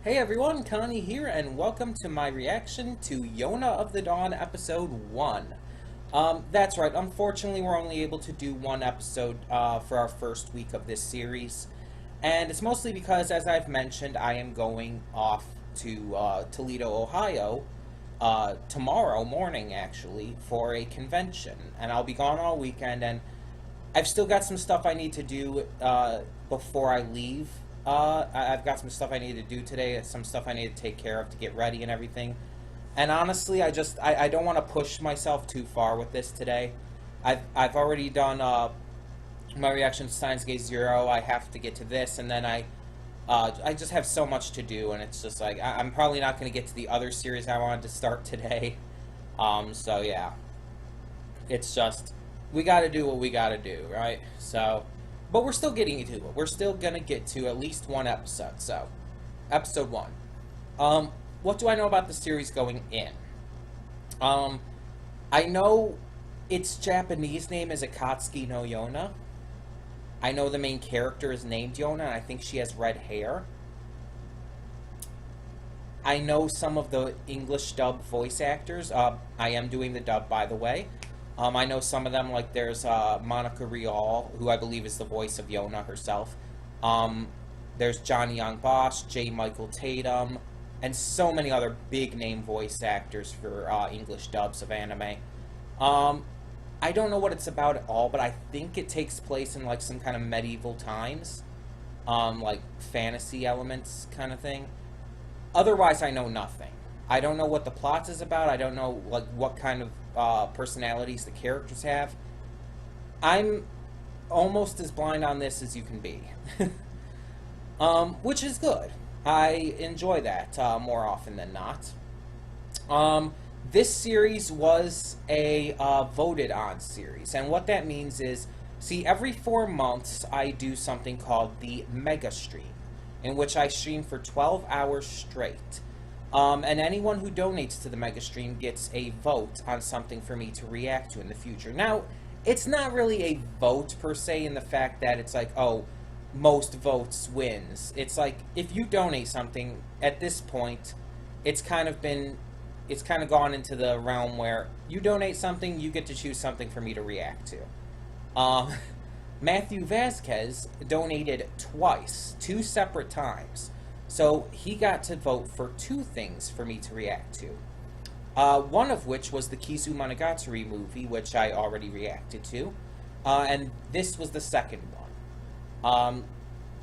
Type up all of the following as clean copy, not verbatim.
Hey everyone, Connie here, and welcome to my reaction to Yona of the Dawn Episode 1. That's right, unfortunately we're only able to do one episode for our first week of this series. And it's mostly because, as I've mentioned, I am going off to Toledo, Ohio, tomorrow morning actually, for a convention. And I'll be gone all weekend, and I've still got some stuff I need to do before I leave. I've got some stuff I need to do today, some stuff I need to take care of to get ready and everything. And honestly, I don't want to push myself too far with this today. I've already done my reaction to Steins Gate Zero. I have to get to this, and then I just have so much to do, and it's just like I'm probably not going to get to the other series I wanted to start today. So yeah, it's just we got to do what we got to do, right? So. But we're still getting to it. We're still going to get to at least one episode. So, episode 1. What do I know about the series going in? I know its Japanese name is Akatsuki no Yona. I know the main character is named Yona, and I think she has red hair. I know some of the English dub voice actors. I am doing the dub, by the way. I know some of them, like there's Monica Rial, who I believe is the voice of Yona herself. There's Johnny Young Bosch, J. Michael Tatum, and so many other big-name voice actors for English dubs of anime. I don't know what it's about at all, but I think it takes place in like some kind of medieval times, like fantasy elements kind of thing. Otherwise, I know nothing. I don't know what the plot is about. I don't know like what kind of personalities the characters have. I'm almost as blind on this as you can be. Which is good. I enjoy that more often than not. This series was a voted on series, and what that means is, see, every 4 months I do something called the Mega Stream, in which I stream for 12 hours straight. And anyone who donates to the Mega Stream gets a vote on something for me to react to in the future. Now, it's not really a vote per se in the fact that it's like, oh, most votes wins. It's like, if you donate something, at this point, it's kind of gone into the realm where you donate something, you get to choose something for me to react to. Matthew Vasquez donated twice, 2 separate times. So he got to vote for 2 things for me to react to. One of which was the Kizu Monogatari movie, which I already reacted to. And this was the second one.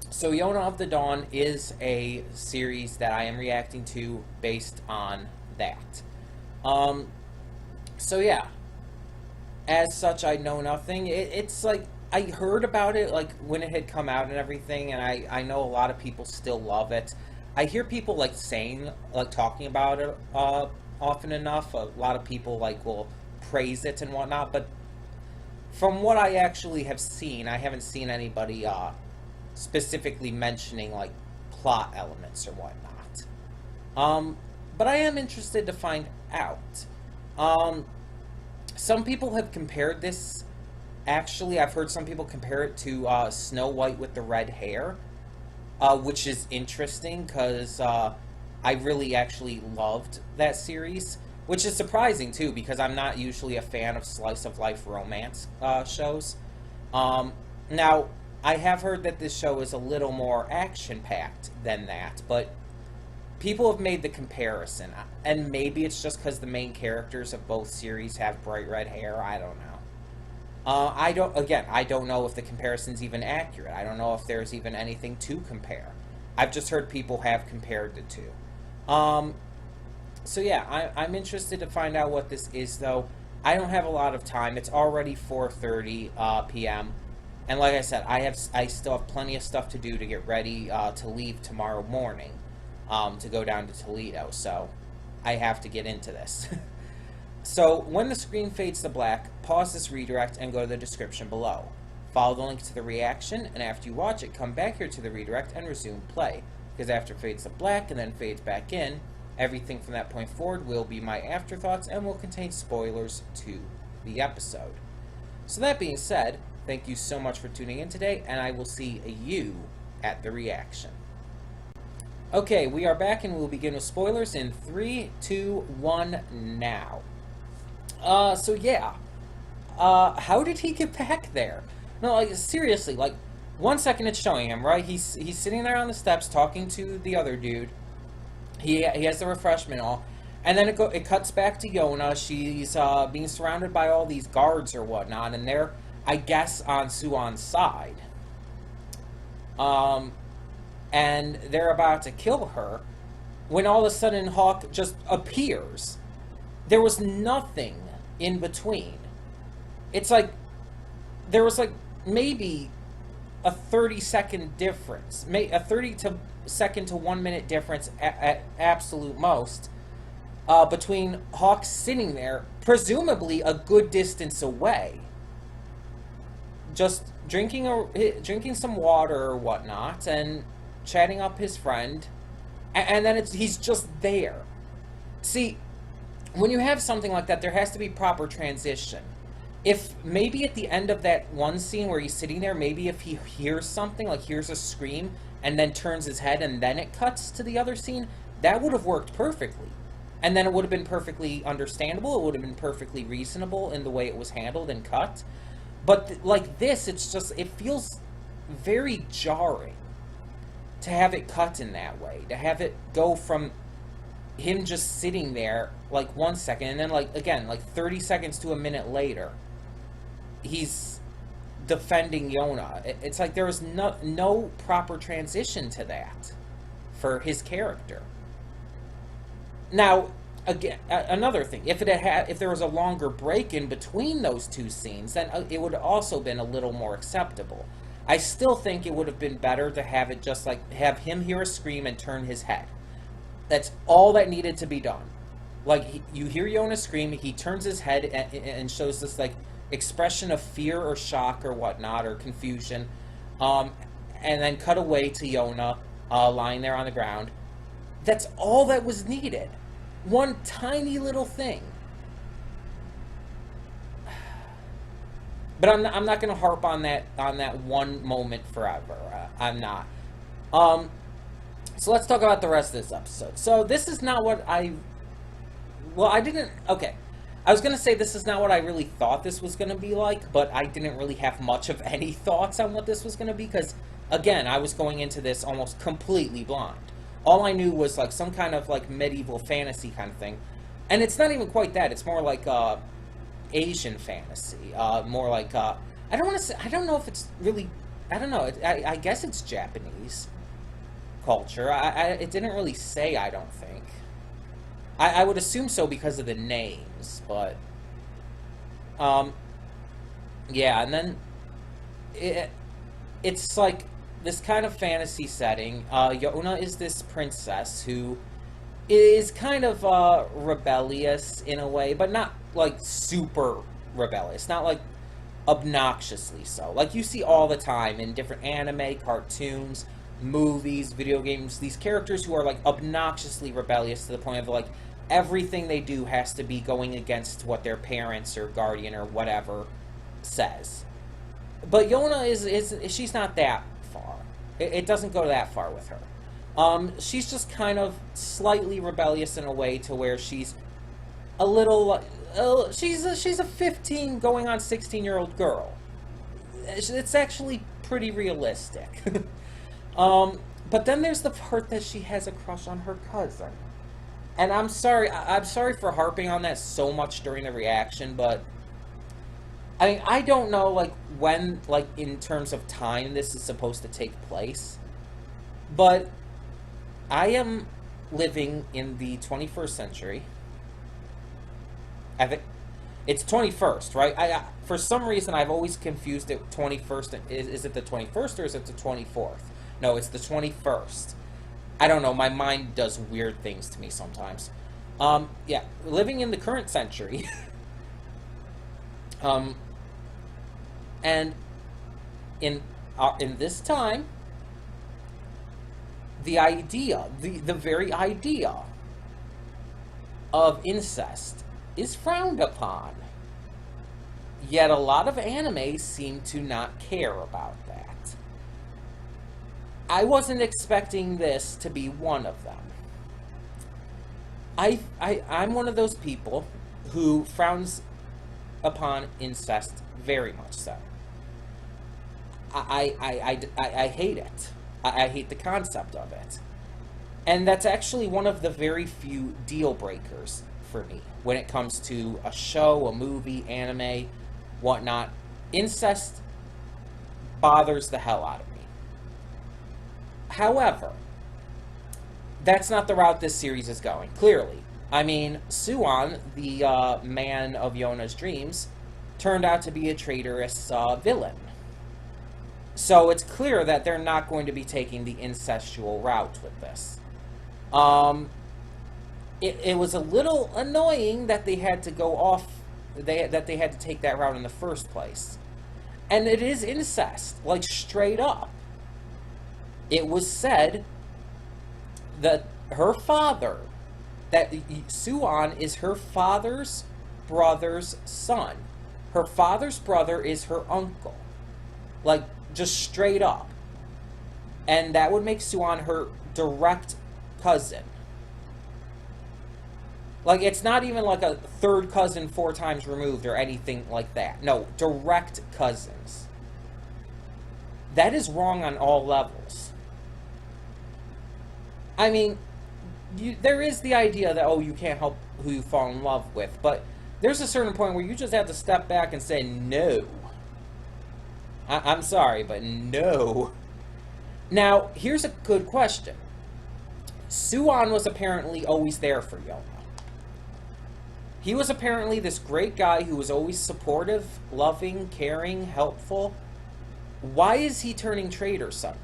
So Yona of the Dawn is a series that I am reacting to based on that. So yeah. As such, I know nothing. It's like, I heard about it like when it had come out and everything, and I know a lot of people still love it. I hear people like talking about it often enough. A lot of people like will praise it and whatnot, but from what I actually have seen, I haven't seen anybody specifically mentioning like plot elements or whatnot. But I am interested to find out. Some people have compared this. Actually, I've heard some people compare it to Snow White with the red hair, which is interesting because I really actually loved that series, which is surprising too because I'm not usually a fan of slice of life romance shows. Now, I have heard that this show is a little more action-packed than that, but people have made the comparison, and maybe it's just because the main characters of both series have bright red hair. I don't know. I don't know if the comparison's even accurate. I don't know if there's even anything to compare. I've just heard people have compared the two. So yeah, I'm interested to find out what this is, though. I don't have a lot of time. It's already 4:30 p.m. And like I said, I still have plenty of stuff to do to get ready to leave tomorrow morning to go down to Toledo. So I have to get into this. So, when the screen fades to black, pause this redirect and go to the description below. Follow the link to the reaction, and after you watch it, come back here to the redirect and resume play. Because after it fades to black and then fades back in, everything from that point forward will be my afterthoughts and will contain spoilers to the episode. So that being said, thank you so much for tuning in today, and I will see you at the reaction. Okay, we are back and we'll begin with spoilers in 3, 2, 1, now. So yeah. How did he get back there? No, like, seriously, like, 1 second it's showing him, right? He's sitting there on the steps talking to the other dude. He has the refreshment all. And then it cuts back to Yona. She's being surrounded by all these guards or whatnot, and they're, I guess, on Suon's side. And they're about to kill her when all of a sudden Hawk just appears. There was nothing in between. It's like there was like maybe a 30-second difference, a 30-second to 1 minute difference at absolute most, between Hawk sitting there, presumably a good distance away, just drinking some water or whatnot, and chatting up his friend, and then he's just there. See, when you have something like that, there has to be proper transition. If maybe at the end of that one scene where he's sitting there, maybe if he hears something, like hears a scream, and then turns his head and then it cuts to the other scene, that would have worked perfectly. And then it would have been perfectly understandable, it would have been perfectly reasonable in the way it was handled and cut. But like this, it's just, it feels very jarring to have it cut in that way. To have it go from him just sitting there, like 1 second, and then like, again, like 30 seconds to a minute later, he's defending Yona. It's like there was no proper transition to that for his character. Now, again, another thing, if there was a longer break in between those two scenes, then it would have also been a little more acceptable. I still think it would have been better to have it just like, have him hear a scream and turn his head. That's all that needed to be done. Like, you hear Yona scream, he turns his head and shows this, like, expression of fear or shock or whatnot, or confusion, and then cut away to Yona lying there on the ground. That's all that was needed. One tiny little thing. But I'm not going to harp on that one moment forever. I'm not. So let's talk about the rest of this episode. So this is not what okay. I was going to say this is not what I really thought this was going to be like, but I didn't really have much of any thoughts on what this was going to be, because, again, I was going into this almost completely blind. All I knew was, like, some kind of, like, medieval fantasy kind of thing. And it's not even quite that. It's more like, Asian fantasy. More like, I don't know if it's really, I don't know. I guess it's Japanese culture. It didn't really say, I don't think. I would assume so because of the names, but, yeah, and then it's like this kind of fantasy setting. Yona is this princess who is kind of rebellious in a way, but not like super rebellious, not like obnoxiously so. Like you see all the time in different anime, cartoons, movies, video games, these characters who are like obnoxiously rebellious to the point of like everything they do has to be going against what their parents or guardian or whatever says. But Yona she's not that far. It doesn't go that far with her. She's just kind of slightly rebellious in a way to where she's a little, she's a 15 going on 16-year-old girl. It's actually pretty realistic. But then there's the part that she has a crush on her cousin. And I'm sorry for harping on that so much during the reaction, but I mean, I don't know, like, when, like, in terms of time this is supposed to take place, but I am living in the 21st century. I think it's 21st, right? For some reason, I've always confused it 21st. Is it the 21st or is it the 24th? No, it's the 21st. I don't know. My mind does weird things to me sometimes. Yeah, living in the current century. And in this time, the idea, the very idea of incest is frowned upon. Yet a lot of anime seem to not care about that. I wasn't expecting this to be one of them. I'm one of those people who frowns upon incest very much so. I hate it. I hate the concept of it. And that's actually one of the very few deal breakers for me when it comes to a show, a movie, anime, whatnot. Incest bothers the hell out of me. However, that's not the route this series is going, clearly. I mean, Suan, the man of Yona's dreams, turned out to be a traitorous villain. So it's clear that they're not going to be taking the incestual route with this. It was a little annoying that they had to go off, that they had to take that route in the first place. And it is incest, like straight up. It was said that her father, that Suan is her father's brother's son. Her father's brother is her uncle. Like, just straight up. And that would make Suan her direct cousin. Like, it's not even like a third cousin 4 times removed or anything like that. No, direct cousins. That is wrong on all levels. I mean, there is the idea that, oh, you can't help who you fall in love with, but there's a certain point where you just have to step back and say, no. I'm sorry, but no. Now, here's a good question. Suan was apparently always there for Yona. He was apparently this great guy who was always supportive, loving, caring, helpful. Why is he turning traitor suddenly?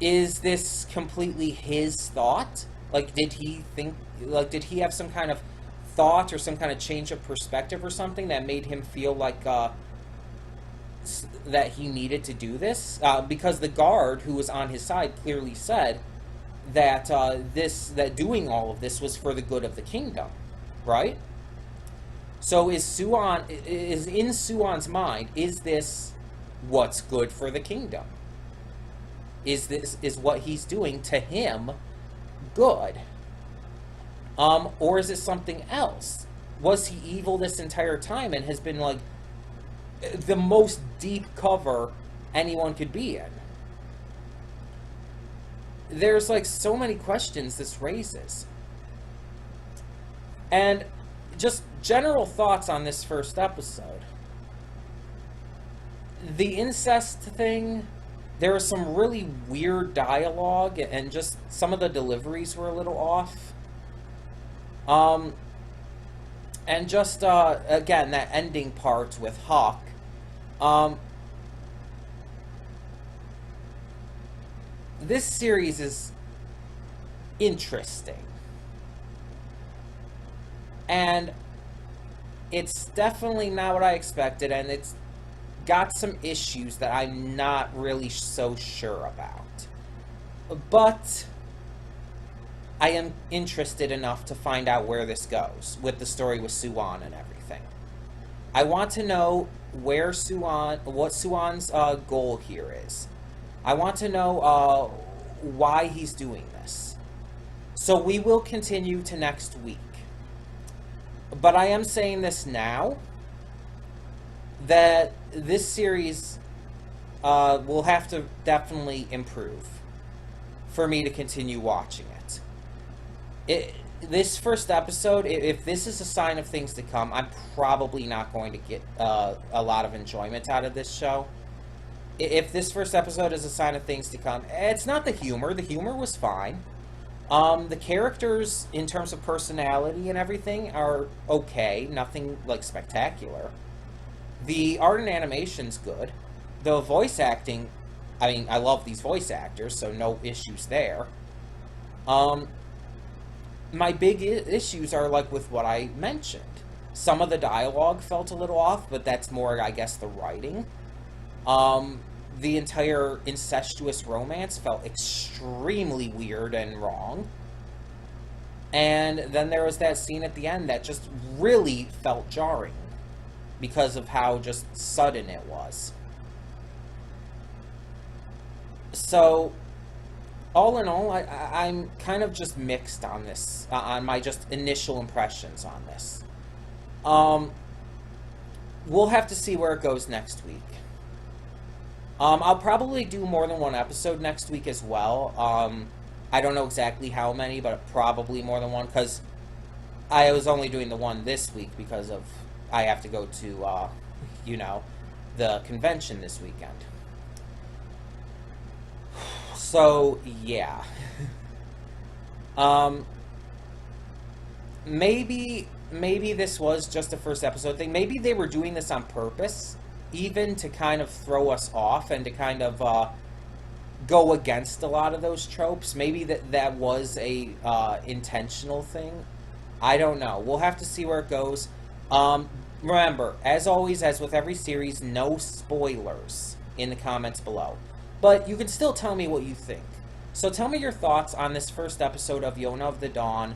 Is this completely his thought? Like, did he have some kind of thought or some kind of change of perspective or something that made him feel like, that he needed to do this? Because the guard who was on his side clearly said that, that doing all of this was for the good of the kingdom, right? So is in Suan's mind, is this what's good for the kingdom? Is what he's doing to him good? Or is it something else? Was he evil this entire time and has been like the most deep cover anyone could be in? There's like so many questions this raises. And just general thoughts on this first episode. The incest thing, there was some really weird dialogue, and just some of the deliveries were a little off. And just, again, that ending part with Hawk. This series is interesting. And it's definitely not what I expected, and it's got some issues that I'm not really so sure about. But I am interested enough to find out where this goes with the story with Suan and everything. I want to know what Suan's goal here is. I want to know why he's doing this. So we will continue to next week. But I am saying this now, that this series will have to definitely improve for me to continue watching it. This first episode, if this is a sign of things to come, I'm probably not going to get a lot of enjoyment out of this show. If this first episode is a sign of things to come, it's not the humor. The humor was fine. The characters, in terms of personality and everything, are okay. Nothing, like, spectacular. The art and animation's good. The voice acting, I mean, I love these voice actors, so no issues there. My big issues are, like, with what I mentioned. Some of the dialogue felt a little off, but that's more, I guess, the writing. The entire incestuous romance felt extremely weird and wrong. And then there was that scene at the end that just really felt jarring because of how just sudden it was. So, all in all, I'm kind of just mixed on this, on my just initial impressions on this. Um, we'll have to see where it goes next week. I'll probably do more than one episode next week as well. I don't know exactly how many, but probably more than one, because I was only doing the one this week because of I have to go to, you know, the convention this weekend. So, yeah. um, maybe this was just a first episode thing. Maybe they were doing this on purpose, even to kind of throw us off and to kind of go against a lot of those tropes. Maybe that was a intentional thing. I don't know. We'll have to see where it goes. Remember, as always, as with every series, no spoilers in the comments below. But you can still tell me what you think. So tell me your thoughts on this first episode of Yona of the Dawn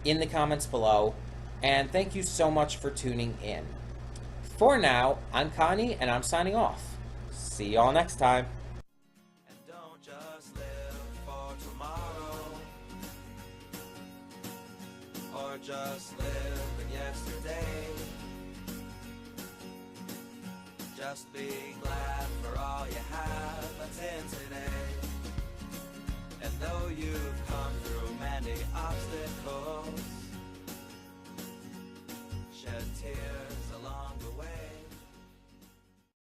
in the comments below. And thank you so much for tuning in. For now, I'm Connie, and I'm signing off. See y'all next time. And don't just live for tomorrow, or just live in yesterday. Just be glad for all you have, but in today.